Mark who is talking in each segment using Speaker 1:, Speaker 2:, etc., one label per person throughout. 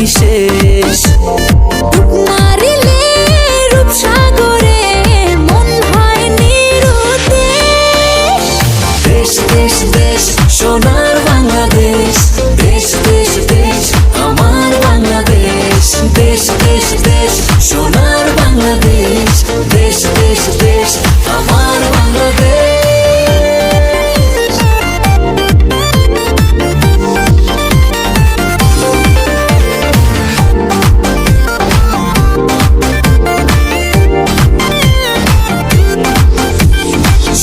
Speaker 1: বিশেষ।
Speaker 2: মারিলে রূপসাগরে মন হয় নিরুদ্দেশ।
Speaker 1: দেশ দেশ দেশ সোনার বাংলাদেশ, দেশ দেশ দেশ আমার বাংলাদেশ। দেশ দেশ দেশ সোনার বাংলাদেশ, দেশ দেশ দেশ আমার বাংলাদেশ।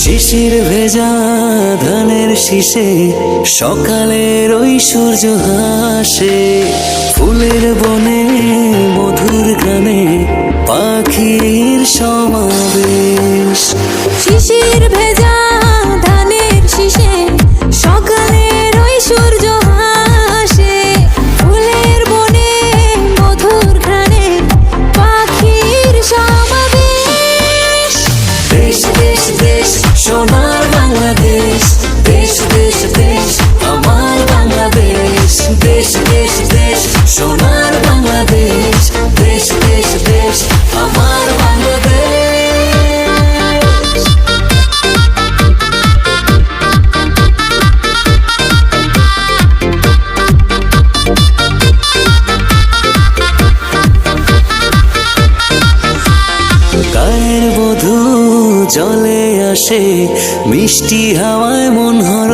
Speaker 1: শিশির ভেজা ধানের শীষে সকালের ওই সূর্য হাসে। ফুলের বনে মধুর গানে পাখির সমাবেশ।
Speaker 2: শিশির ভেজা ধানের শীষে সকালের ওই সূর্য হাসে। ফুলের বনে মধুর ঘ্রাণে পাখির সমাবেশ।
Speaker 1: দেশ দেশ দেশ সোনার বাংলাদেশ, দেশ দেশ দেশ আমার বাংলাদেশ। দেশ দেশ দেশ সোনার বাংলাদেশ, দেশ দেশ দেশ আমার বাংলাদেশ। গায়ের বধূ জলে আসে, মিষ্টি হাওয়ায় মন হর